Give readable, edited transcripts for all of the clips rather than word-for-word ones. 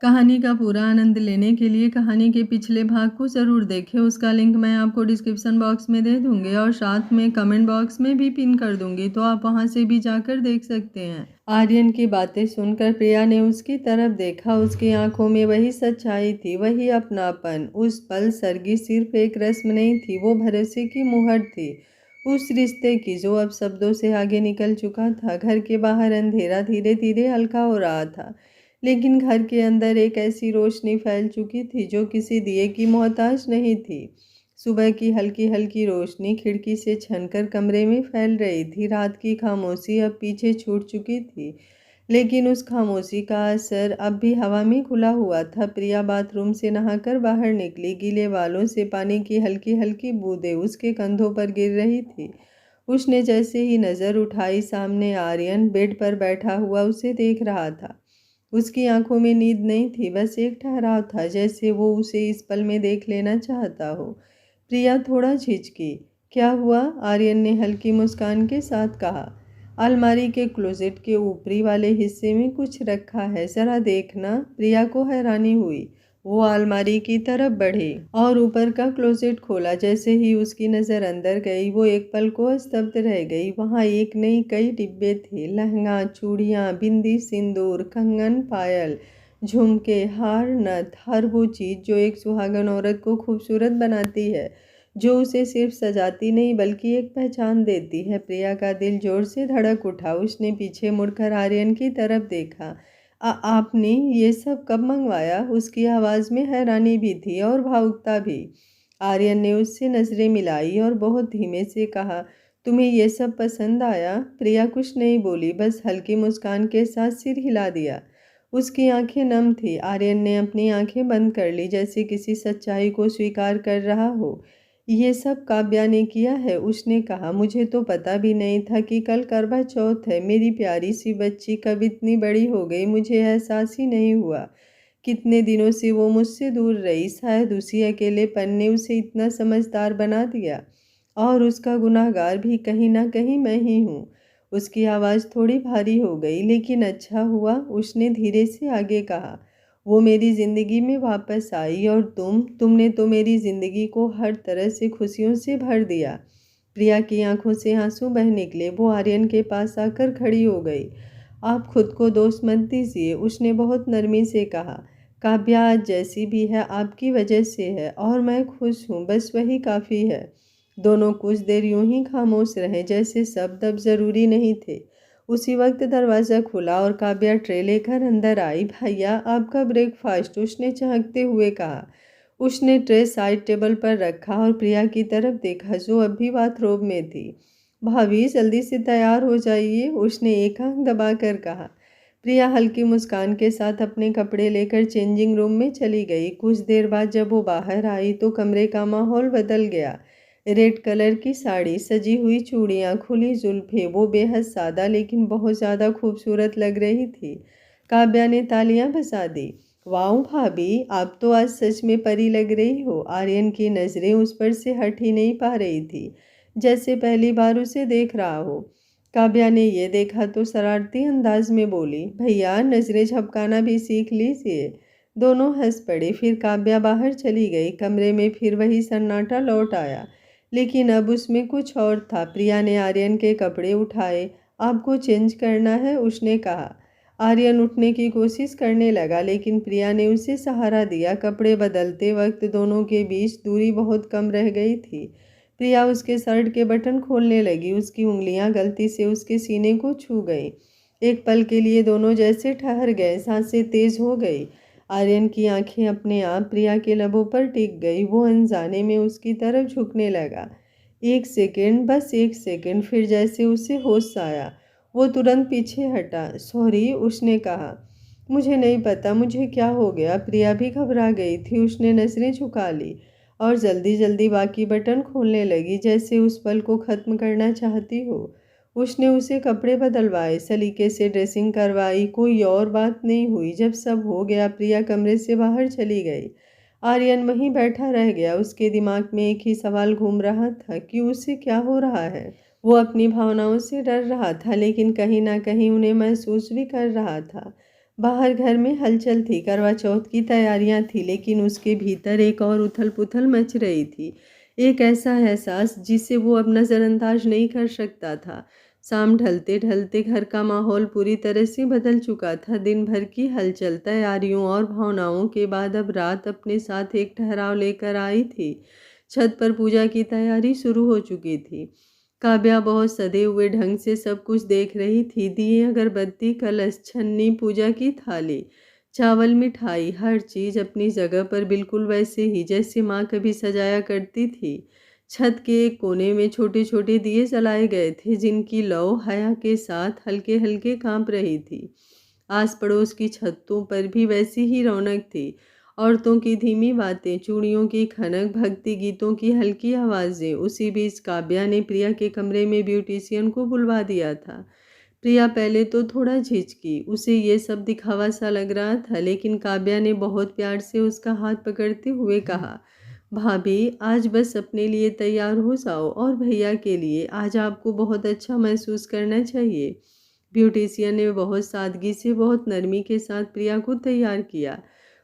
कहानी का पूरा आनंद लेने के लिए कहानी के पिछले भाग को ज़रूर देखें। उसका लिंक मैं आपको डिस्क्रिप्शन बॉक्स में दे दूंगी और साथ में कमेंट बॉक्स में भी पिन कर दूंगी, तो आप वहां से भी जाकर देख सकते हैं। आर्यन की बातें सुनकर प्रिया ने उसकी तरफ देखा। उसकी आंखों में वही सच्चाई थी, वही अपनापन। उस पल सरगी सिर्फ एक रस्म नहीं थी, वो भरोसे की मुहर थी, उस रिश्ते की जो अब शब्दों से आगे निकल चुका था। घर के बाहर अंधेरा धीरे धीरे हल्का हो रहा था, लेकिन घर के अंदर एक ऐसी रोशनी फैल चुकी थी जो किसी दिए की मोहताज नहीं थी। सुबह की हल्की हल्की रोशनी खिड़की से छनकर कमरे में फैल रही थी। रात की खामोशी अब पीछे छूट चुकी थी, लेकिन उस खामोशी का असर अब भी हवा में खुला हुआ था। प्रिया बाथरूम से नहाकर बाहर निकली। गीले बालों से पानी की हल्की हल्की बूंदें उसके कंधों पर गिर रही थी। उसने जैसे ही नज़र उठाई, सामने आर्यन बेड पर बैठा हुआ उसे देख रहा था। उसकी आंखों में नींद नहीं थी, बस एक ठहराव था, जैसे वो उसे इस पल में देख लेना चाहता हो। प्रिया थोड़ा झिझकी। क्या हुआ? आर्यन ने हल्की मुस्कान के साथ कहा। अलमारी के क्लोजेट के ऊपरी वाले हिस्से में कुछ रखा है, जरा देखना। प्रिया को हैरानी हुई। वो अलमारी की तरफ बढ़ी और ऊपर का क्लोजेट खोला। जैसे ही उसकी नज़र अंदर गई, वो एक पल को स्तब्ध रह गई। वहाँ एक नहीं कई डिब्बे थे। लहंगा, चूड़ियाँ, बिंदी, सिंदूर, कंगन, पायल, झुमके, हार, नथ, हर वो चीज़ जो एक सुहागन औरत को खूबसूरत बनाती है, जो उसे सिर्फ सजाती नहीं बल्कि एक पहचान देती है। प्रिया का दिल जोर से धड़क उठा। उसने पीछे मुड़कर आर्यन की तरफ देखा। आपने ये सब कब मंगवाया? उसकी आवाज़ में हैरानी भी थी और भावुकता भी। आर्यन ने उससे नज़रें मिलाई और बहुत धीमे से कहा, तुम्हें ये सब पसंद आया? प्रिया कुछ नहीं बोली, बस हल्की मुस्कान के साथ सिर हिला दिया। उसकी आंखें नम थी। आर्यन ने अपनी आंखें बंद कर ली, जैसे किसी सच्चाई को स्वीकार कर रहा हो। ये सब काव्या ने किया है, उसने कहा। मुझे तो पता भी नहीं था कि कल करवा चौथ है। मेरी प्यारी सी बच्ची कब इतनी बड़ी हो गई, मुझे एहसास ही नहीं हुआ। कितने दिनों से वो मुझसे दूर रही। शायद उसी अकेलेपन ने उसे इतना समझदार बना दिया, और उसका गुनाहगार भी कहीं ना कहीं मैं ही हूँ। उसकी आवाज़ थोड़ी भारी हो गई। लेकिन अच्छा हुआ, उसने धीरे से आगे कहा। वो मेरी ज़िंदगी में वापस आई, और तुमने तो मेरी ज़िंदगी को हर तरह से खुशियों से भर दिया। प्रिया की आंखों से आंसू बह निकले। वो आर्यन के पास आकर खड़ी हो गई। आप खुद को दोष मत दीजिए, उसने बहुत नरमी से कहा। काव्या आज जैसी भी है आपकी वजह से है, और मैं खुश हूँ, बस वही काफ़ी है। दोनों कुछ देर यूं ही खामोश रहे, जैसे शब्द अब जरूरी नहीं थे। उसी वक्त दरवाज़ा खुला और काव्या ट्रे लेकर अंदर आई। भैया, आपका ब्रेकफास्ट, उसने चहकते हुए कहा। उसने ट्रे साइड टेबल पर रखा और प्रिया की तरफ देखा, जो अब भी बाथरूम में थी। भाभी, जल्दी से तैयार हो जाइए, उसने एक आंख दबाकर कहा। प्रिया हल्की मुस्कान के साथ अपने कपड़े लेकर चेंजिंग रूम में चली गई। कुछ देर बाद जब वो बाहर आई तो कमरे का माहौल बदल गया। रेड कलर की साड़ी, सजी हुई चूड़ियाँ, खुली जुल्फें, वो बेहद सादा लेकिन बहुत ज़्यादा खूबसूरत लग रही थी। काव्या ने तालियां बजा दी। वाह भाभी, आप तो आज सच में परी लग रही हो। आर्यन की नज़रें उस पर से हट ही नहीं पा रही थी, जैसे पहली बार उसे देख रहा हो। काव्या ने ये देखा तो शरारती अंदाज में बोली, भैया नज़रें झपकाना भी सीख लीजिए। दोनों हंस पड़े। फिर काव्या बाहर चली गई। कमरे में फिर वही सन्नाटा लौट आया, लेकिन अब उसमें कुछ और था। प्रिया ने आर्यन के कपड़े उठाए। आपको चेंज करना है, उसने कहा। आर्यन उठने की कोशिश करने लगा, लेकिन प्रिया ने उसे सहारा दिया। कपड़े बदलते वक्त दोनों के बीच दूरी बहुत कम रह गई थी। प्रिया उसके शर्ट के बटन खोलने लगी। उसकी उंगलियां गलती से उसके सीने को छू गईं। एक पल के लिए दोनों जैसे ठहर गए, सांसें तेज हो गई। आर्यन की आंखें अपने आप प्रिया के लबों पर टिक गई। वो अनजाने में उसकी तरफ झुकने लगा। एक सेकंड, बस एक सेकंड, फिर जैसे उसे होश आया, वो तुरंत पीछे हटा। सॉरी, उसने कहा। मुझे नहीं पता मुझे क्या हो गया। प्रिया भी घबरा गई थी। उसने नजरें झुका ली और जल्दी जल्दी बाकी बटन खोलने लगी, जैसे उस पल को ख़त्म करना चाहती हो। उसने उसे कपड़े बदलवाए, सलीके से ड्रेसिंग करवाई। कोई और बात नहीं हुई। जब सब हो गया, प्रिया कमरे से बाहर चली गई। आर्यन वहीं बैठा रह गया। उसके दिमाग में एक ही सवाल घूम रहा था कि उसे क्या हो रहा है। वो अपनी भावनाओं से डर रहा था, लेकिन कहीं ना कहीं उन्हें महसूस भी कर रहा था। बाहर घर में हलचल थी, करवा चौथ की तैयारियां थी, लेकिन उसके भीतर एक और उथल-पुथल मच रही थी। एक ऐसा एहसास जिसे वो अब नज़रअंदाज नहीं कर सकता था। शाम ढलते-ढलते घर का माहौल पूरी तरह से बदल चुका था। दिन भर की हलचल, तैयारियों और भावनाओं के बाद अब रात अपने साथ एक ठहराव लेकर आई थी। छत पर पूजा की तैयारी शुरू हो चुकी थी। काव्या बहुत सधे हुए ढंग से सब कुछ देख रही थी। दिए, अगरबत्ती, कलश, छन्नी, पूजा की थाली, चावल, मिठाई, हर चीज़ अपनी जगह पर बिल्कुल वैसे ही जैसे माँ कभी सजाया करती थी। छत के एक कोने में छोटे-छोटे दिए जलाए गए थे, जिनकी लौ हया के साथ हल्के-हल्के काँप रही थी। आस-पड़ोस की छतों पर भी वैसी ही रौनक थी। औरतों की धीमी बातें, चूड़ियों की खनक, भक्ति गीतों की हल्की आवाज़ें। उसी बीच काव्या ने प्रिया के कमरे में ब्यूटीशियन को बुलवा दिया था। प्रिया पहले तो थोड़ा झिझकी, उसे ये सब दिखावा सा लग रहा था, लेकिन काव्या ने बहुत प्यार से उसका हाथ पकड़ते हुए कहा, भाभी, आज बस अपने लिए तैयार हो जाओ और भैया के लिए। आज आपको बहुत अच्छा महसूस करना चाहिए। ब्यूटीशियन ने बहुत सादगी से, बहुत नरमी के साथ प्रिया को तैयार किया।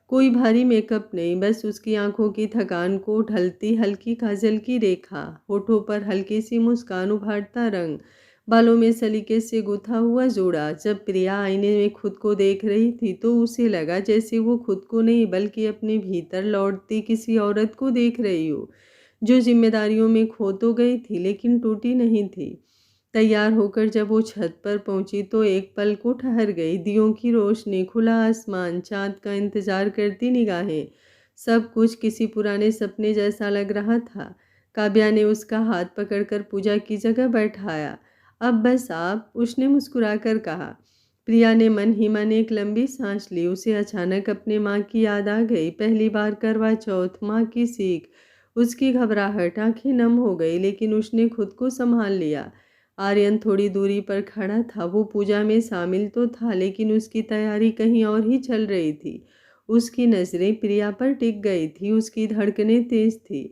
कोई भारी मेकअप नहीं, बस उसकी आंखों की थकान को ढलती हल्की काजल की रेखा, होठों पर हल्की सी मुस्कान, उभारता रंग, बालों में सलीके से गुथा हुआ जोड़ा। जब प्रिया आईने में खुद को देख रही थी तो उसे लगा जैसे वो खुद को नहीं बल्कि अपने भीतर लौटती किसी औरत को देख रही हो, जो जिम्मेदारियों में खो तो गई थी लेकिन टूटी नहीं थी। तैयार होकर जब वो छत पर पहुंची तो एक पल को ठहर गई। दियों की रोशनी, खुला आसमान, चाँद का इंतजार करती निगाहें, सब कुछ किसी पुराने सपने जैसा लग रहा था। काव्या ने उसका हाथ पकड़कर पूजा की जगह बैठाया। अब बस आप, उसने मुस्कुराकर कहा। प्रिया ने मन ही मन एक लंबी सांस ली। उसे अचानक अपने माँ की याद आ गई। पहली बार करवा चौथ, माँ की सीख, उसकी घबराहट, आंखें नम हो गई, लेकिन उसने खुद को संभाल लिया। आर्यन थोड़ी दूरी पर खड़ा था। वो पूजा में शामिल तो था, लेकिन उसकी तैयारी कहीं और ही चल रही थी। उसकी नज़रें प्रिया पर टिक गई थी, उसकी धड़कनें तेज थी।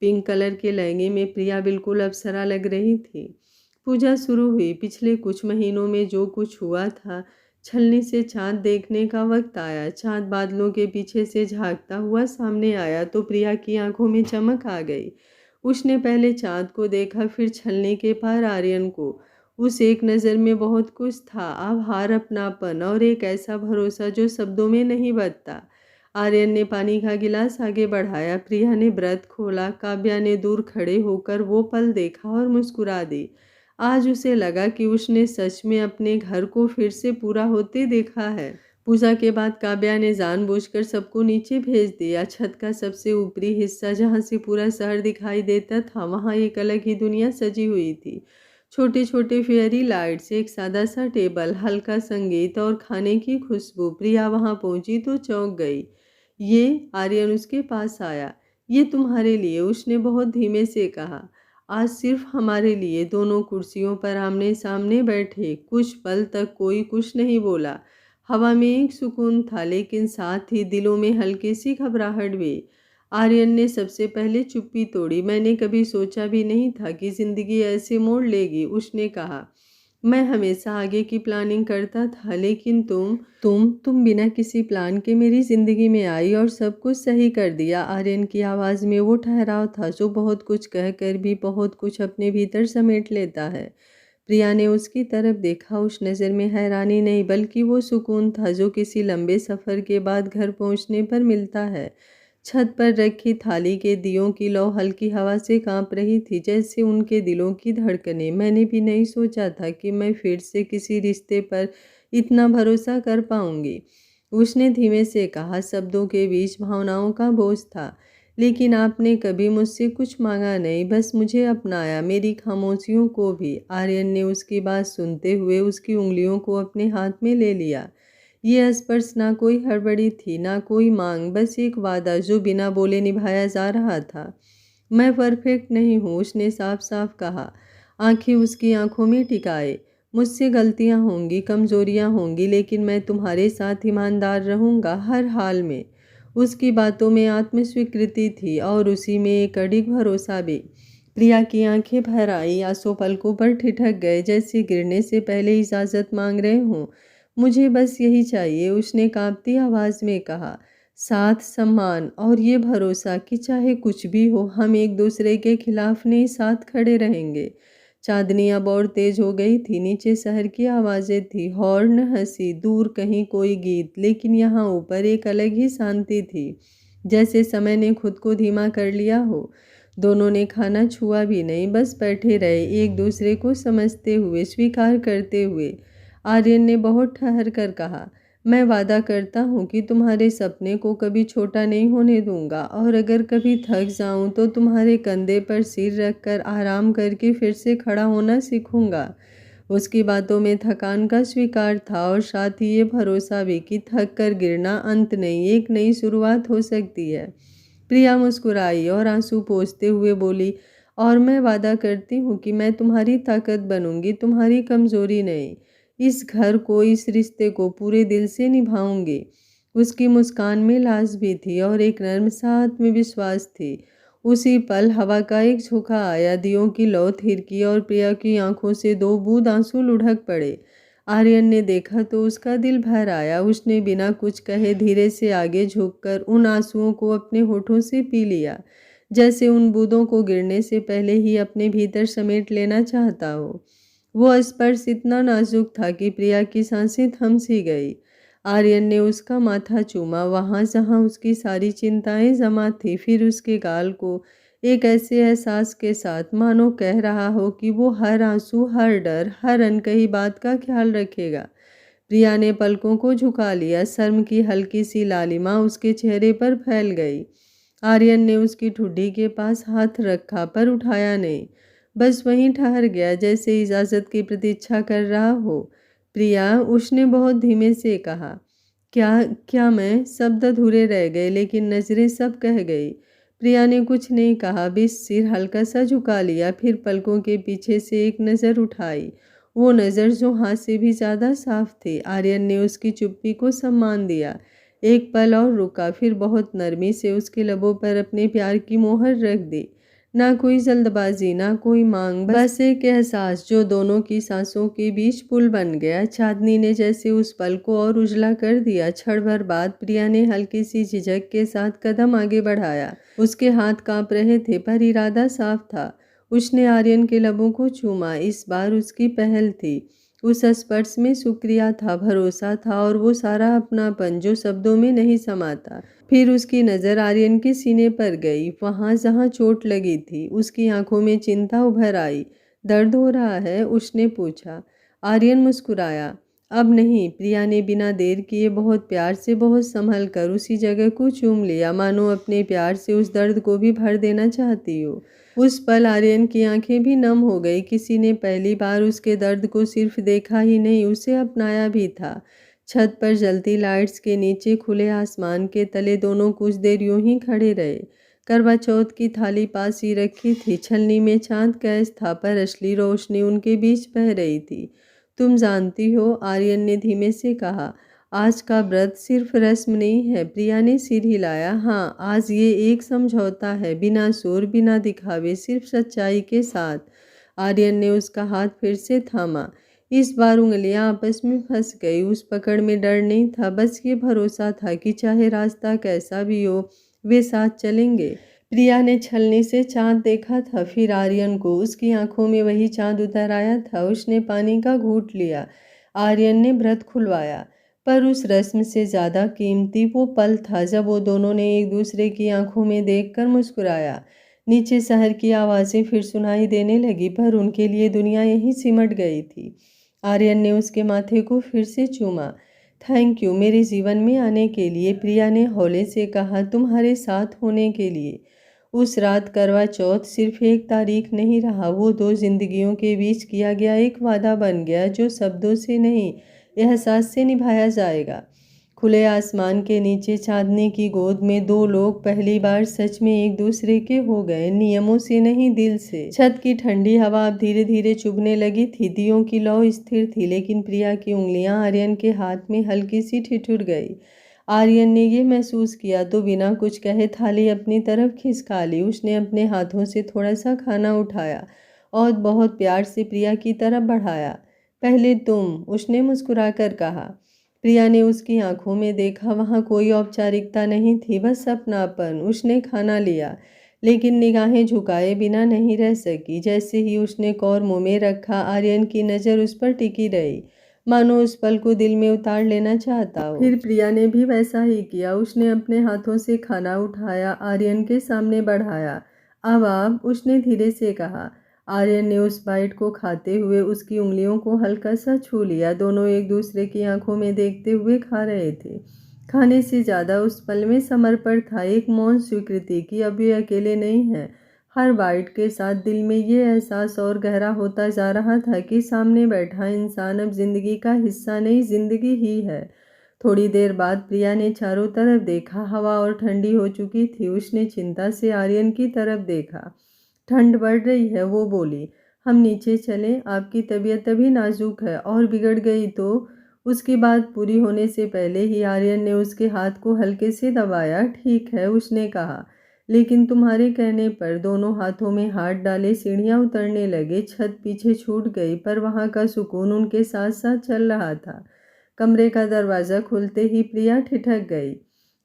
पिंक कलर के लहंगे में प्रिया बिल्कुल अप्सरा लग रही थी। पूजा शुरू हुई। पिछले कुछ महीनों में जो कुछ हुआ था, छलनी से चाँद देखने का वक्त आया। चाँद बादलों के पीछे से झांकता हुआ सामने आया तो प्रिया की आंखों में चमक आ गई। उसने पहले चाँद को देखा, फिर छलनी के पार आर्यन को। उस एक नज़र में बहुत कुछ था, आभार, अपनापन और एक ऐसा भरोसा जो शब्दों में नहीं बचता। आर्यन ने पानी का गिलास आगे बढ़ाया। प्रिया ने व्रत खोला। काव्या ने दूर खड़े होकर वो पल देखा और मुस्कुरा दी। आज उसे लगा कि उसने सच में अपने घर को फिर से पूरा होते देखा है। पूजा के बाद काव्या ने जानबूझकर सबको नीचे भेज दिया। छत का सबसे ऊपरी हिस्सा, जहाँ से पूरा शहर दिखाई देता था, वहाँ एक अलग ही दुनिया सजी हुई थी। छोटे छोटे फेयरी लाइट्स, एक सादा सा टेबल, हल्का संगीत और खाने की खुशबू। प्रिया वहाँ पहुंची तो चौंक गई। ये, आर्यन उसके पास आया। ये तुम्हारे लिए, उसने बहुत धीमे से कहा। आज सिर्फ हमारे लिए। दोनों कुर्सियों पर आमने सामने बैठे। कुछ पल तक कोई कुछ नहीं बोला। हवा में एक सुकून था, लेकिन साथ ही दिलों में हल्की सी घबराहट भी। आर्यन ने सबसे पहले चुप्पी तोड़ी। मैंने कभी सोचा भी नहीं था कि जिंदगी ऐसे मोड़ लेगी, उसने कहा। मैं हमेशा आगे की प्लानिंग करता था, लेकिन तुम बिना किसी प्लान के मेरी जिंदगी में आई और सब कुछ सही कर दिया। आर्यन की आवाज़ में वो ठहराव था जो बहुत कुछ कहकर भी बहुत कुछ अपने भीतर समेट लेता है। प्रिया ने उसकी तरफ देखा। उस नज़र में हैरानी नहीं, बल्कि वो सुकून था जो किसी लंबे सफ़र के बाद घर पहुंचने पर मिलता है। छत पर रखी थाली के दियों की लौ हल्की हवा से कांप रही थी, जैसे उनके दिलों की धड़कनें। मैंने भी नहीं सोचा था कि मैं फिर से किसी रिश्ते पर इतना भरोसा कर पाऊंगी, उसने धीमे से कहा। शब्दों के बीच भावनाओं का बोझ था। लेकिन आपने कभी मुझसे कुछ मांगा नहीं, बस मुझे अपनाया, मेरी खामोशियों को भी। आर्यन ने उसकी बात सुनते हुए उसकी उंगलियों को अपने हाथ में ले लिया। ये स्पर्श ना कोई हड़बड़ी थी, ना कोई मांग, बस एक वादा जो बिना बोले निभाया जा रहा था। मैं परफेक्ट नहीं हूँ, उसने साफ साफ कहा, आंखें उसकी आंखों में टिकाए। मुझसे गलतियाँ होंगी, कमजोरियाँ होंगी, लेकिन मैं तुम्हारे साथ ईमानदार रहूँगा हर हाल में। उसकी बातों में आत्मस्वीकृति थी और उसी में एक अडिग भरोसा भी। प्रिया की आंखें भर आई, आंसू पलकों पर ठिठक गए, जैसे गिरने से पहले इजाज़त मांग रहे हों। मुझे बस यही चाहिए, उसने कांपती आवाज़ में कहा। साथ, सम्मान और ये भरोसा कि चाहे कुछ भी हो हम एक दूसरे के खिलाफ नहीं, साथ खड़े रहेंगे। चांदनी अब और तेज हो गई थी। नीचे शहर की आवाज़ें थी, हॉर्न, हंसी, दूर कहीं कोई गीत, लेकिन यहाँ ऊपर एक अलग ही शांति थी, जैसे समय ने खुद को धीमा कर लिया हो। दोनों ने खाना छुआ भी नहीं, बस बैठे रहे, एक दूसरे को समझते हुए, स्वीकार करते हुए। आर्यन ने बहुत ठहर कर कहा, मैं वादा करता हूँ कि तुम्हारे सपने को कभी छोटा नहीं होने दूंगा, और अगर कभी थक जाऊँ तो तुम्हारे कंधे पर सिर रखकर आराम करके फिर से खड़ा होना सीखूंगा। उसकी बातों में थकान का स्वीकार था और साथ ही ये भरोसा भी कि थक कर गिरना अंत नहीं, एक नई शुरुआत हो सकती है। प्रिया मुस्कुराई और आंसू पोंछते हुए बोली, और मैं वादा करती हूँ कि मैं तुम्हारी ताकत बनूंगी, तुम्हारी कमजोरी नहीं। इस घर को, इस रिश्ते को पूरे दिल से निभाऊंगी। उसकी मुस्कान में लाज भी थी और एक नर्म सा आत्मविश्वास थी। उसी पल हवा का एक झोंका आया, दियों की लौ थिरकी और प्रिया की आंखों से दो बूंद आंसू लुढ़क पड़े। आर्यन ने देखा तो उसका दिल भर आया। उसने बिना कुछ कहे धीरे से आगे झुककर उन आंसुओं को अपने होठों से पी लिया, जैसे उन बूंदों को गिरने से पहले ही अपने भीतर समेट लेना चाहता हो। वो स्पर्श इतना नाजुक था कि प्रिया की सांसें थम सी गई। आर्यन ने उसका माथा चूमा, वहां जहां उसकी सारी चिंताएं जमा थी, फिर उसके गाल को, एक ऐसे एहसास के साथ मानो कह रहा हो कि वो हर आंसू, हर डर, हर अनकही बात का ख्याल रखेगा। प्रिया ने पलकों को झुका लिया, शर्म की हल्की सी लालिमा उसके चेहरे पर फैल गई। आर्यन ने उसकी ठुड्डी के पास हाथ रखा पर उठाया नहीं, बस वहीं ठहर गया, जैसे इजाज़त की प्रतीक्षा कर रहा हो। प्रिया, उसने बहुत धीमे से कहा, क्या क्या मैं? शब्द अधूरे रह गए, लेकिन नज़रें सब कह गई। प्रिया ने कुछ नहीं कहा, बस सिर हल्का सा झुका लिया, फिर पलकों के पीछे से एक नज़र उठाई, वो नज़र जो हाथ से भी ज़्यादा साफ थी। आर्यन ने उसकी चुप्पी को सम्मान दिया, एक पल और रुका, फिर बहुत नरमी से उसके लबों पर अपने प्यार की मोहर रख दी। ना कोई जल्दबाजी, ना कोई मांग, बस एक एहसास जो दोनों की सांसों के बीच पुल बन गया। चांदनी ने जैसे उस पल को और उजला कर दिया। क्षण भर बाद प्रिया ने हल्की सी झिझक के साथ कदम आगे बढ़ाया। उसके हाथ कांप रहे थे पर इरादा साफ था। उसने आर्यन के लबों को चूमा, इस बार उसकी पहल थी। उस स्पर्श में शुक्रिया था, भरोसा था और वो सारा अपनापन जो शब्दों में नहीं समाता। फिर उसकी नज़र आर्यन के सीने पर गई, वहाँ जहाँ चोट लगी थी। उसकी आंखों में चिंता उभर आई। दर्द हो रहा है? उसने पूछा। आर्यन मुस्कुराया। अब नहीं। प्रिया ने बिना देर किए बहुत प्यार से, बहुत संभल कर उसी जगह को चूम लिया, मानो अपने प्यार से उस दर्द को भी भर देना चाहती हो। उस पल आर्यन की आंखें भी नम हो गई। किसी ने पहली बार उसके दर्द को सिर्फ देखा ही नहीं, उसे अपनाया भी था। छत पर जलती लाइट्स के नीचे, खुले आसमान के तले दोनों कुछ देर यूं ही खड़े रहे। करवा चौथ की थाली पास ही रखी थी, छलनी में चांद कैद था, पर असली रोशनी उनके बीच बह रही थी। तुम जानती हो, आर्यन ने धीमे से कहा, आज का व्रत सिर्फ रस्म नहीं है। प्रिया ने सिर हिलाया। हाँ, आज ये एक समझौता है, बिना शोर, बिना दिखावे, सिर्फ सच्चाई के साथ। आर्यन ने उसका हाथ फिर से थामा। इस बार उंगलियां आपस में फंस गई। उस पकड़ में डर नहीं था, बस ये भरोसा था कि चाहे रास्ता कैसा भी हो, वे साथ चलेंगे। प्रिया ने छलनी से चांद देखा था, फिर आर्यन को। उसकी आंखों में वही चांद उतर आया था। उसने पानी का घूंट लिया। आर्यन ने व्रत खुलवाया, पर उस रस्म से ज़्यादा कीमती वो पल था जब वो दोनों ने एक दूसरे की आंखों में देखकर मुस्कुराया। नीचे शहर की आवाज़ें फिर सुनाई देने लगी, पर उनके लिए दुनिया यहीं सिमट गई थी। आर्यन ने उसके माथे को फिर से चूमा। थैंक यू मेरे जीवन में आने के लिए, प्रिया ने हौले से कहा, तुम्हारे साथ होने के लिए। उस रात करवा चौथ सिर्फ एक तारीख नहीं रहा, वो दो जिंदगियों के बीच किया गया एक वादा बन गया, जो शब्दों से नहीं, एहसास से निभाया जाएगा। खुले आसमान के नीचे चांदनी की गोद में दो लोग पहली बार सच में एक दूसरे के हो गए, नियमों से नहीं, दिल से। छत की ठंडी हवा अब धीरे धीरे चुभने लगी थी। दियों की लौ स्थिर थी, लेकिन प्रिया की उंगलियां आर्यन के हाथ में हल्की सी ठिठुर गई। आर्यन ने ये महसूस किया तो बिना कुछ कहे थाली अपनी तरफ खिसका ली। उसने अपने हाथों से थोड़ा सा खाना उठाया और बहुत प्यार से प्रिया की तरफ बढ़ाया। पहले तुम, उसने मुस्कुराकर कहा। प्रिया ने उसकी आंखों में देखा, वहाँ कोई औपचारिकता नहीं थी, बस अपनापन। उसने खाना लिया, लेकिन निगाहें झुकाए बिना नहीं रह सकी। जैसे ही उसने कौर मुंह में रखा, आर्यन की नज़र उस पर टिकी रही, मानो उस पल को दिल में उतार लेना चाहता हो। फिर प्रिया ने भी वैसा ही किया। उसने अपने हाथों से खाना उठाया, आर्यन के सामने बढ़ाया। अब आप, उसने धीरे से कहा। आर्यन ने उस बाइट को खाते हुए उसकी उंगलियों को हल्का सा छू लिया। दोनों एक दूसरे की आंखों में देखते हुए खा रहे थे। खाने से ज़्यादा उस पल में समर्पण था, एक मौन स्वीकृति कि अब ये अकेले नहीं है। हर बाइट के साथ दिल में ये एहसास और गहरा होता जा रहा था कि सामने बैठा इंसान अब जिंदगी का हिस्सा नहीं, जिंदगी ही है। थोड़ी देर बाद प्रिया ने चारों तरफ देखा। हवा और ठंडी हो चुकी थी। उसने चिंता से आर्यन की तरफ देखा। ठंड बढ़ रही है, वो बोली। हम नीचे चलें? आपकी तबीयत अभी नाजुक है, और बिगड़ गई तो? उसकी बात पूरी होने से पहले ही आर्यन ने उसके हाथ को हल्के से दबाया। ठीक है, उसने कहा, लेकिन तुम्हारे कहने पर। दोनों हाथों में हाथ डाले सीढ़ियां उतरने लगे। छत पीछे छूट गई, पर वहां का सुकून उनके साथ साथ चल रहा था। कमरे का दरवाज़ा खुलते ही प्रिया ठिठक गई।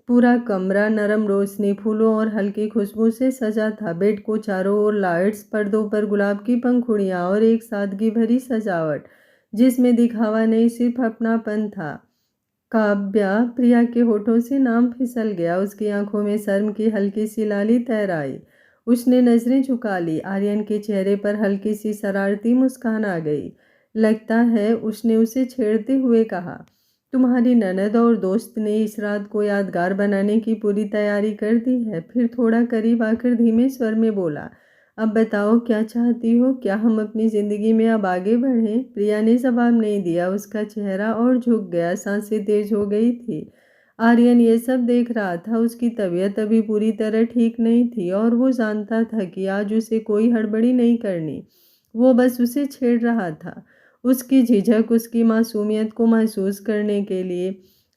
पूरा कमरा नरम रोशनी, फूलों और हल्की खुशबू से सजा था। बेड को चारों ओर लाइट्स, पर्दों पर गुलाब की पंखुड़ियाँ और एक सादगी भरी सजावट जिसमें दिखावा नहीं, सिर्फ अपनापन था। काव्या, प्रिया के होठों से नाम फिसल गया। उसकी आंखों में शर्म की हल्की सी लाली तैर आई। उसने नजरें झुका ली। आर्यन के चेहरे पर हल्की सी शरारती मुस्कान आ गई। लगता है, उसने उसे छेड़ते हुए कहा, तुम्हारी ननद और दोस्त ने इस रात को यादगार बनाने की पूरी तैयारी कर दी है। फिर थोड़ा करीब आकर धीमे स्वर में बोला, अब बताओ क्या चाहती हो? क्या हम अपनी ज़िंदगी में अब आगे बढ़ें? प्रिया ने जवाब नहीं दिया। उसका चेहरा और झुक गया, सांसें तेज हो गई थी। आर्यन ये सब देख रहा था। उसकी तबीयत अभी पूरी तरह ठीक नहीं थी, और वो जानता था कि आज उसे कोई हड़बड़ी नहीं करनी। वो बस उसे छेड़ रहा था, उसकी झिझक, उसकी मासूमियत को महसूस करने के लिए।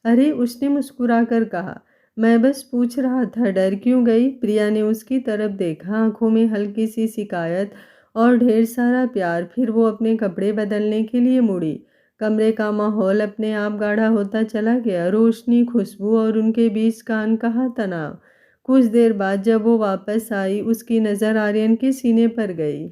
अरे, उसने मुस्कुराकर कहा, मैं बस पूछ रहा था, डर क्यों गई? प्रिया ने उसकी तरफ देखा, आंखों में हल्की सी शिकायत और ढेर सारा प्यार। फिर वो अपने कपड़े बदलने के लिए मुड़ी। कमरे का माहौल अपने आप गाढ़ा होता चला गया। रोशनी, खुशबू और उनके बीच का अनकहा तनाव। कुछ देर बाद जब वो वापस आई, उसकी नज़र आर्यन के सीने पर गई।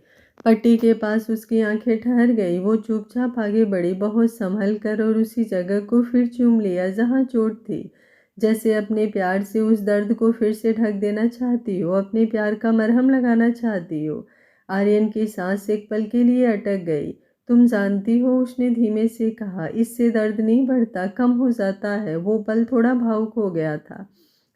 पट्टी के पास उसकी आंखें ठहर गई। वो चुपचाप आगे बढ़ी, बहुत संभल कर, और उसी जगह को फिर चूम लिया जहाँ चोट थी। जैसे अपने प्यार से उस दर्द को फिर से ढक देना चाहती हो, अपने प्यार का मरहम लगाना चाहती हो। आर्यन की सांस एक पल के लिए अटक गई। तुम जानती हो, उसने धीमे से कहा, इससे दर्द नहीं बढ़ता, कम हो जाता है। वो पल थोड़ा भावुक हो गया था।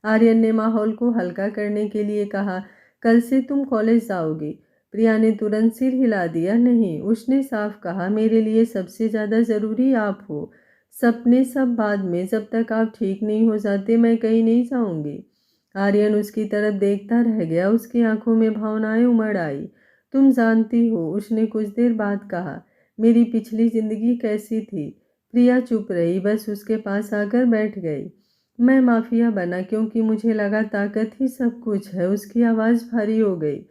आर्यन ने माहौल को हल्का करने के लिए कहा, कल से तुम कॉलेज जाओगी? प्रिया ने तुरंत सिर हिला दिया। नहीं, उसने साफ कहा, मेरे लिए सबसे ज़्यादा ज़रूरी आप हो। सपने सब बाद में, जब तक आप ठीक नहीं हो जाते मैं कहीं नहीं जाऊंगी। आर्यन उसकी तरफ देखता रह गया। उसकी आंखों में भावनाएं उमड़ आई। तुम जानती हो, उसने कुछ देर बाद कहा, मेरी पिछली जिंदगी कैसी थी? प्रिया चुप रही, बस उसके पास आकर बैठ गई। मैं माफिया बना क्योंकि मुझे लगा ताकत ही सब कुछ है। उसकी आवाज़ भारी हो गई।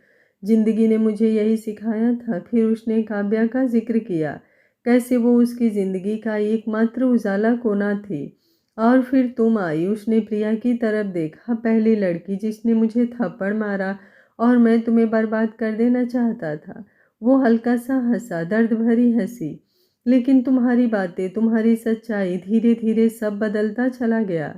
जिंदगी ने मुझे यही सिखाया था। फिर उसने काव्या का जिक्र किया, कैसे वो उसकी ज़िंदगी का एकमात्र उजाला कोना थी। और फिर तुम आई। उसने प्रिया की तरफ देखा, पहली लड़की जिसने मुझे थप्पड़ मारा और मैं तुम्हें बर्बाद कर देना चाहता था। वो हल्का सा हंसा, दर्द भरी हंसी। लेकिन तुम्हारी बातें, तुम्हारी सच्चाई, धीरे धीरे सब बदलता चला गया।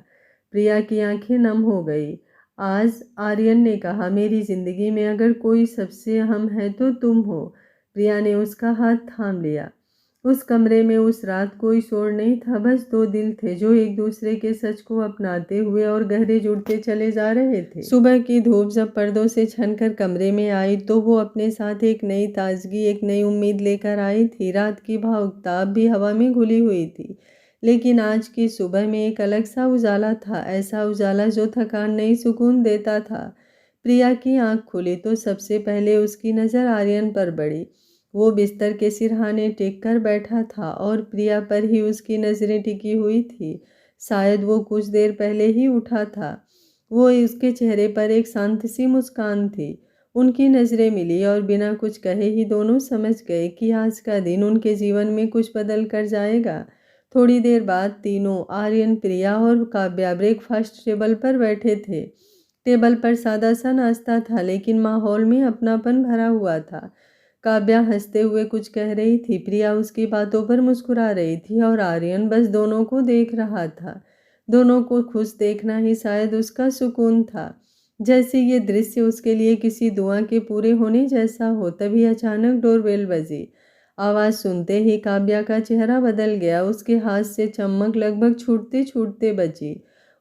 प्रिया की आंखें नम हो गई। आज आर्यन ने कहा, मेरी ज़िंदगी में अगर कोई सबसे अहम है तो तुम हो। प्रिया ने उसका हाथ थाम लिया। उस कमरे में उस रात कोई शोर नहीं था, बस दो दिल थे जो एक दूसरे के सच को अपनाते हुए और गहरे जुड़ते चले जा रहे थे। सुबह की धूप जब पर्दों से छनकर कमरे में आई तो वो अपने साथ एक नई ताजगी, एक नई उम्मीद लेकर आई थी। रात की भावुकता अब भी हवा में घुली हुई थी, लेकिन आज की सुबह में एक अलग सा उजाला था, ऐसा उजाला जो थकान नहीं, सुकून देता था। प्रिया की आंख खुली तो सबसे पहले उसकी नज़र आर्यन पर पड़ी। वो बिस्तर के सिरहाने टेक कर बैठा था और प्रिया पर ही उसकी नज़रें टिकी हुई थी। शायद वो कुछ देर पहले ही उठा था। वो उसके चेहरे पर एक शांत सी मुस्कान थी। उनकी नज़रें मिली और बिना कुछ कहे ही दोनों समझ गए कि आज का दिन उनके जीवन में कुछ बदल कर जाएगा। थोड़ी देर बाद तीनों आर्यन, प्रिया और काव्या ब्रेकफास्ट टेबल पर बैठे थे। टेबल पर सादा सा नाश्ता था, लेकिन माहौल में अपनापन भरा हुआ था। काव्या हंसते हुए कुछ कह रही थी, प्रिया उसकी बातों पर मुस्कुरा रही थी और आर्यन बस दोनों को देख रहा था। दोनों को खुश देखना ही शायद उसका सुकून था, जैसे ये दृश्य उसके लिए किसी दुआ के पूरे होने जैसा हो। तभी अचानक डोरबेल बजी। आवाज़ सुनते ही काव्या का चेहरा बदल गया। उसके हाथ से चमक लगभग छूटते छूटते बची।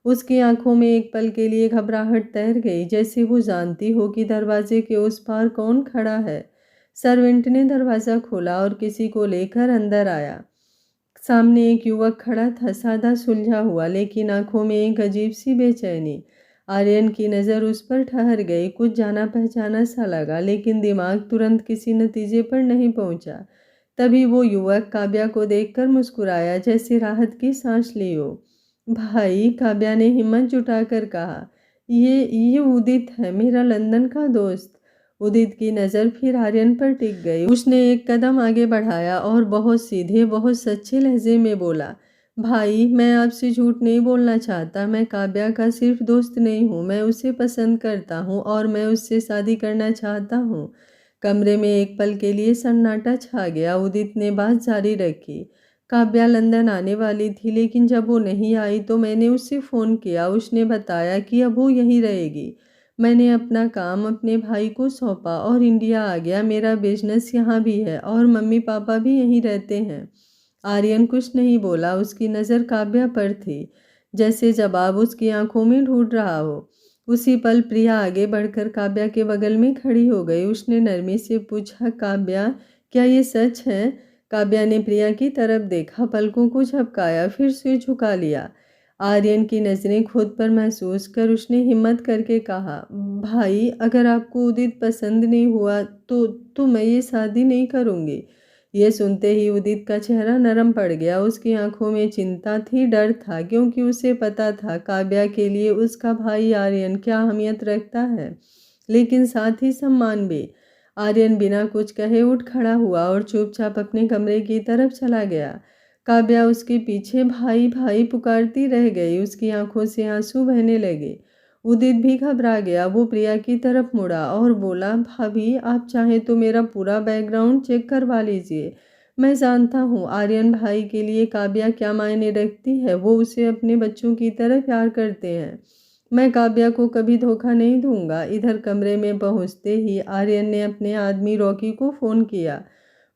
उसकी आंखों में एक पल के लिए घबराहट तैर गई, जैसे वो जानती हो कि दरवाजे के उस पार कौन खड़ा है। सर्वेंट ने दरवाज़ा खोला और किसी को लेकर अंदर आया। सामने एक युवक खड़ा था, सादा सुलझा हुआ, लेकिन आंखों में एक अजीब सी बेचैनी। आर्यन की नज़र उस पर ठहर गई। कुछ जाना पहचाना सा लगा, लेकिन दिमाग तुरंत किसी नतीजे पर नहीं पहुंचा। तभी वो युवक काव्या को देखकर मुस्कुराया, जैसे राहत की सांस ली हो। भाई, काव्या ने हिम्मत जुटाकर कहा, ये उदित है, मेरा लंदन का दोस्त। उदित की नज़र फिर आर्यन पर टिक गई। उसने एक कदम आगे बढ़ाया और बहुत सीधे, बहुत सच्चे लहजे में बोला, भाई, मैं आपसे झूठ नहीं बोलना चाहता। मैं काव्या का सिर्फ दोस्त नहीं हूँ, मैं उसे पसंद करता हूँ और मैं उससे शादी करना चाहता हूँ। कमरे में एक पल के लिए सन्नाटा छा गया। उदित ने बात जारी रखी, काव्या लंदन आने वाली थी, लेकिन जब वो नहीं आई तो मैंने उससे फ़ोन किया। उसने बताया कि अब वो यहीं रहेगी। मैंने अपना काम अपने भाई को सौंपा और इंडिया आ गया। मेरा बिजनेस यहाँ भी है और मम्मी पापा भी यहीं रहते हैं। आर्यन कुछ नहीं बोला। उसकी नज़र काव्या पर थी, जैसे जवाब उसकी आंखों में ढूंढ रहा हो। उसी पल प्रिया आगे बढ़कर काव्या के बगल में खड़ी हो गई। उसने नरमी से पूछा, काव्या, क्या ये सच है? काव्या ने प्रिया की तरफ देखा, पलकों को झपकाया, फिर सिर झुका लिया। आर्यन की नज़रें खुद पर महसूस कर उसने हिम्मत करके कहा, भाई, अगर आपको उदित पसंद नहीं हुआ तो मैं ये शादी नहीं करूँगी। ये सुनते ही उदित का चेहरा नरम पड़ गया। उसकी आंखों में चिंता थी, डर था, क्योंकि उसे पता था काव्या के लिए उसका भाई आर्यन क्या अहमियत रखता है, लेकिन साथ ही सम्मान भी। आर्यन बिना कुछ कहे उठ खड़ा हुआ और चुपचाप अपने कमरे की तरफ चला गया। काव्या उसके पीछे भाई भाई पुकारती रह गई। उसकी आंखों से आंसू बहने लगे। उदित भी घबरा गया। वो प्रिया की तरफ मुड़ा और बोला, भाभी, आप चाहें तो मेरा पूरा बैकग्राउंड चेक करवा लीजिए। मैं जानता हूँ आर्यन भाई के लिए काव्या क्या मायने रखती है। वो उसे अपने बच्चों की तरह प्यार करते हैं। मैं काव्या को कभी धोखा नहीं दूंगा। इधर कमरे में पहुंचते ही आर्यन ने अपने आदमी रॉकी को फ़ोन किया।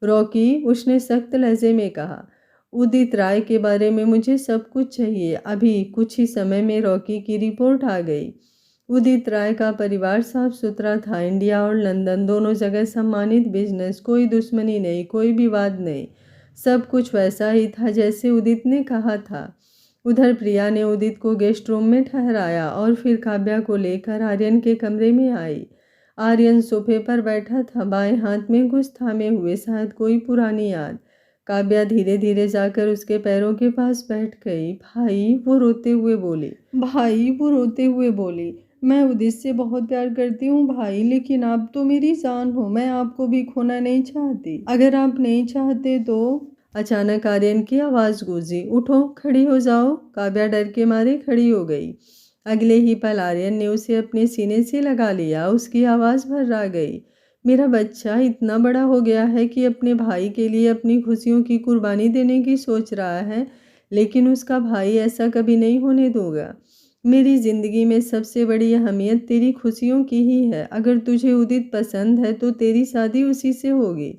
रॉकी, उसने सख्त लहजे में कहा, उदित राय के बारे में मुझे सब कुछ चाहिए, अभी कुछ ही समय में। रॉकी की रिपोर्ट आ गई। उदित राय का परिवार साफ सुथरा था। इंडिया और लंदन दोनों जगह सम्मानित बिजनेस, कोई दुश्मनी नहीं, कोई विवाद नहीं। सब कुछ वैसा ही था जैसे उदित ने कहा था। उधर प्रिया ने उदित को गेस्ट रूम में ठहराया और फिर काव्या को लेकर आर्यन के कमरे में आई। आर्यन सोफे पर बैठा था, बाएं हाथ में कुछ थामे हुए, शायद कोई पुरानी याद। काव्या धीरे धीरे जाकर उसके पैरों के पास बैठ गई। भाई, वो रोते हुए बोली, मैं उदित से बहुत प्यार करती हूँ भाई, लेकिन आप तो मेरी जान हो। मैं आपको भी खोना नहीं चाहती। अगर आप नहीं चाहते तो। अचानक आर्यन की आवाज़ गूंजी, उठो, खड़ी हो जाओ। काव्या डर के मारे खड़ी हो गई। अगले ही पल आर्यन ने उसे अपने सीने से लगा लिया। उसकी आवाज़ भर्रा गई, मेरा बच्चा इतना बड़ा हो गया है कि अपने भाई के लिए अपनी खुशियों की कुर्बानी देने की सोच रहा है, लेकिन उसका भाई ऐसा कभी नहीं होने दूंगा। मेरी ज़िंदगी में सबसे बड़ी अहमियत तेरी खुशियों की ही है। अगर तुझे उदित पसंद है तो तेरी शादी उसी से होगी।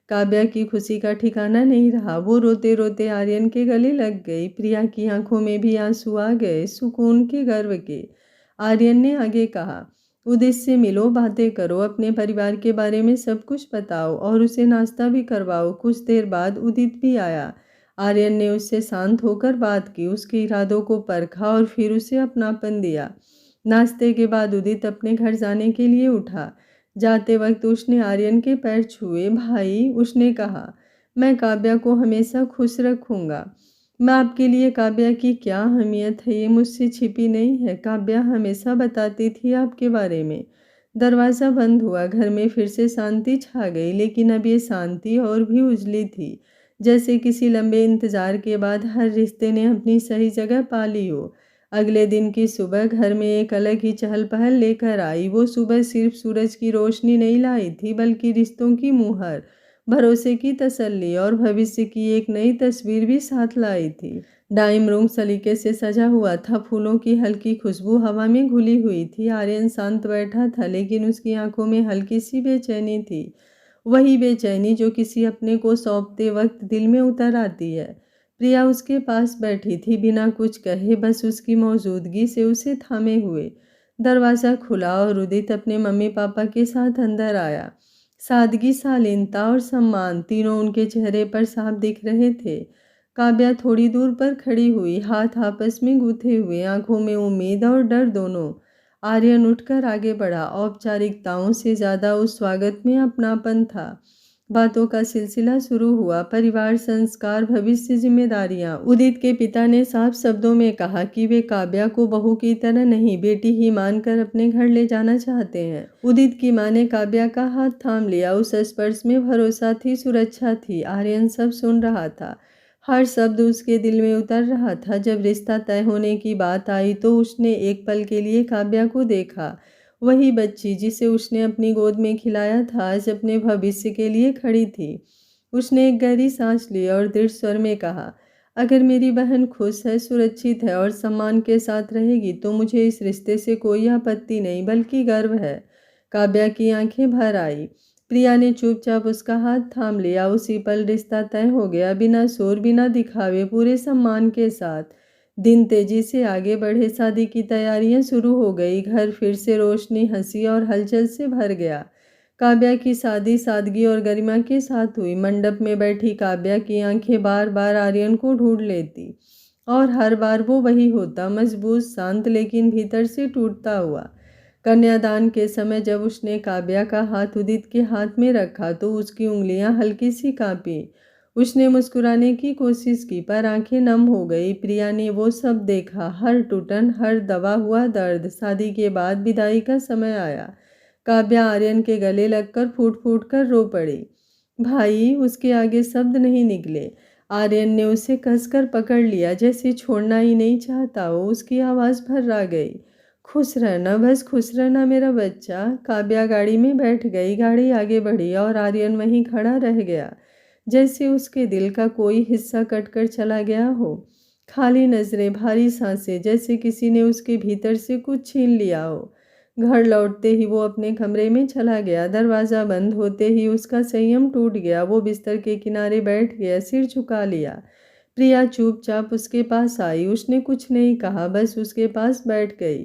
काव्या की खुशी का ठिकाना नहीं रहा। वो रोते रोते आर्यन के गले लग गई। प्रिया की आंखों में भी आंसू आ गए, सुकून के, गर्व के। आर्यन ने आगे कहा, उदित से मिलो, बातें करो, अपने परिवार के बारे में सब कुछ बताओ और उसे नाश्ता भी करवाओ। कुछ देर बाद उदित भी आया। आर्यन ने उससे शांत होकर बात की, उसके इरादों को परखा और फिर उसे अपनापन दिया। नाश्ते के बाद उदित अपने घर जाने के लिए उठा। जाते वक्त उसने आर्यन के पैर छुए। भाई, उसने कहा, मैं काव्या को हमेशा खुश रखूंगा। मैं आपके लिए काव्या की क्या अहमियत है ये मुझसे छिपी नहीं है। काव्या हमेशा बताती थी आपके बारे में। दरवाज़ा बंद हुआ। घर में फिर से शांति छा गई, लेकिन अब ये शांति और भी उजली थी, जैसे किसी लंबे इंतज़ार के बाद हर रिश्ते ने अपनी सही जगह पा ली हो। अगले दिन की सुबह घर में एक अलग ही चहल-पहल लेकर आई। वो सुबह सिर्फ सूरज की रोशनी नहीं लाई थी, बल्कि रिश्तों की मुहर, भरोसे की तसल्ली और भविष्य की एक नई तस्वीर भी साथ लाई थी। डाइनिंग रूम सलीके से सजा हुआ था, फूलों की हल्की खुशबू हवा में घुली हुई थी। आर्यन शांत बैठा था, लेकिन उसकी आंखों में हल्की सी बेचैनी थी। वही बेचैनी जो किसी अपने को सौंपते वक्त दिल में उतर आती है। प्रिया उसके पास बैठी थी, बिना कुछ कहे, बस उसकी मौजूदगी से उसे थामे हुए। दरवाज़ा खुला और उदित अपने मम्मी पापा के साथ अंदर आया। सादगी, शालीनता और सम्मान तीनों उनके चेहरे पर साफ दिख रहे थे। काव्या थोड़ी दूर पर खड़ी हुई, हाथ आपस में गूथे हुए, आंखों में उम्मीद और डर दोनों। आर्यन उठकर आगे बढ़ा। औपचारिकताओं से ज़्यादा उस स्वागत में अपनापन था। बातों का सिलसिला शुरू हुआ। परिवार, संस्कार, भविष्य, जिम्मेदारियां। उदित के पिता ने साफ शब्दों में कहा कि वे काव्या को बहू की तरह नहीं, बेटी ही मानकर अपने घर ले जाना चाहते हैं। उदित की मां ने काव्या का हाथ थाम लिया। उस स्पर्श में भरोसा थी, सुरक्षा थी। आर्यन सब सुन रहा था, हर शब्द उसके दिल में उतर रहा था। जब रिश्ता तय होने की बात आई तो उसने एक पल के लिए काव्या को देखा। वही बच्ची जिसे उसने अपनी गोद में खिलाया था, आज अपने भविष्य के लिए खड़ी थी। उसने एक गहरी सांस ली और दृढ़ स्वर में कहा, अगर मेरी बहन खुश है, सुरक्षित है और सम्मान के साथ रहेगी तो मुझे इस रिश्ते से कोई आपत्ति नहीं, बल्कि गर्व है। काव्या की आंखें भर आई। प्रिया ने चुपचाप उसका हाथ थाम लिया। उसी पल रिश्ता तय हो गया, बिना शोर, बिना दिखावे, पूरे सम्मान के साथ। दिन तेजी से आगे बढ़े। शादी की तैयारियां शुरू हो गई। घर फिर से रोशनी, हंसी और हलचल से भर गया। काव्या की शादी सादगी और गरिमा के साथ हुई। मंडप में बैठी काव्या की आंखें बार बार आर्यन को ढूंढ लेती और हर बार वो वही होता, मजबूत, शांत, लेकिन भीतर से टूटता हुआ। कन्यादान के समय जब उसने काव्या का हाथ उदित के हाथ में रखा तो उसकी उंगलियां हल्की सी कांपी। उसने मुस्कुराने की कोशिश की, पर आंखें नम हो गई। प्रिया ने वो सब देखा, हर टूटन, हर दबा हुआ दर्द। शादी के बाद विदाई का समय आया। काव्या आर्यन के गले लगकर फूट फूट कर रो पड़ी। भाई, उसके आगे शब्द नहीं निकले। आर्यन ने उसे कसकर पकड़ लिया, जैसे छोड़ना ही नहीं चाहता हो। उसकी आवाज़ भर्रा गई, खुश रहना, बस खुश रहना मेरा बच्चा। काव्या गाड़ी में बैठ गई। गाड़ी आगे बढ़ी और आर्यन वहीं खड़ा रह गया, जैसे उसके दिल का कोई हिस्सा कटकर चला गया हो। खाली नजरें, भारी सांसें, जैसे किसी ने उसके भीतर से कुछ छीन लिया हो। घर लौटते ही वो अपने कमरे में चला गया। दरवाज़ा बंद होते ही उसका संयम टूट गया। वो बिस्तर के किनारे बैठ गया, सिर झुका लिया। प्रिया चुपचाप उसके पास आई। उसने कुछ नहीं कहा, बस उसके पास बैठ गई।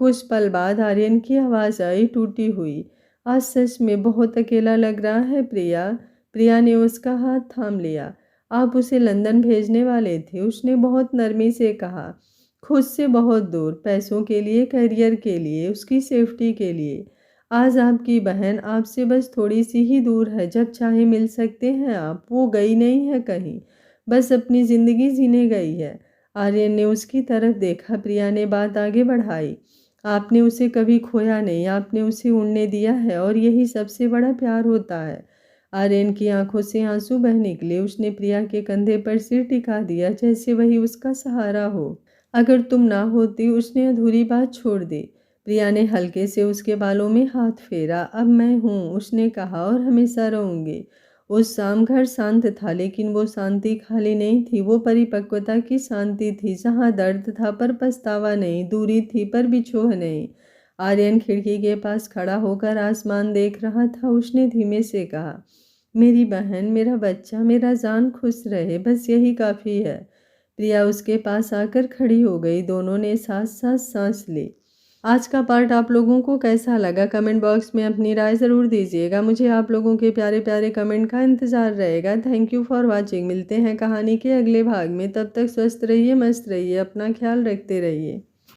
कुछ पल बाद आर्यन की आवाज़ आई, टूटी हुई, आज सच में बहुत अकेला लग रहा है प्रिया। प्रिया ने उसका हाथ थाम लिया। आप उसे लंदन भेजने वाले थे, उसने बहुत नरमी से कहा। खुद से बहुत दूर, पैसों के लिए, करियर के लिए, उसकी सेफ्टी के लिए। आज आपकी बहन आपसे बस थोड़ी सी ही दूर है, जब चाहे मिल सकते हैं आप। वो गई नहीं है कहीं, बस अपनी ज़िंदगी जीने गई है। आर्यन ने उसकी तरफ देखा। प्रिया ने बात आगे बढ़ाई, आपने उसे कभी खोया नहीं, आपने उसे उड़ने दिया है और यही सबसे बड़ा प्यार होता है। आर्यन की आंखों से आंसू बह निकले। उसने प्रिया के कंधे पर सिर टिका दिया, जैसे वही उसका सहारा हो। अगर तुम ना होती, उसने अधूरी बात छोड़ दी। प्रिया ने हल्के से उसके बालों में हाथ फेरा। अब मैं हूँ, उसने कहा, और हमेशा रहूंगी। उस शाम घर शांत था, लेकिन वो शांति खाली नहीं थी। वो परिपक्वता की शांति थी, जहाँ दर्द था पर पछतावा नहीं, दूरी थी पर बिछोह नहीं। आर्यन खिड़की के पास खड़ा होकर आसमान देख रहा था। उसने धीमे से कहा, मेरी बहन, मेरा बच्चा, मेरा जान खुश रहे, बस यही काफ़ी है। प्रिया उसके पास आकर खड़ी हो गई। दोनों ने साथ साथ सांस ली। आज का पार्ट आप लोगों को कैसा लगा, कमेंट बॉक्स में अपनी राय ज़रूर दीजिएगा। मुझे आप लोगों के प्यारे प्यारे कमेंट का इंतज़ार रहेगा। Thank you for watching. मिलते हैं कहानी के अगले भाग में। तब तक स्वस्थ रहिए, मस्त रहिए, अपना ख्याल रखते रहिए।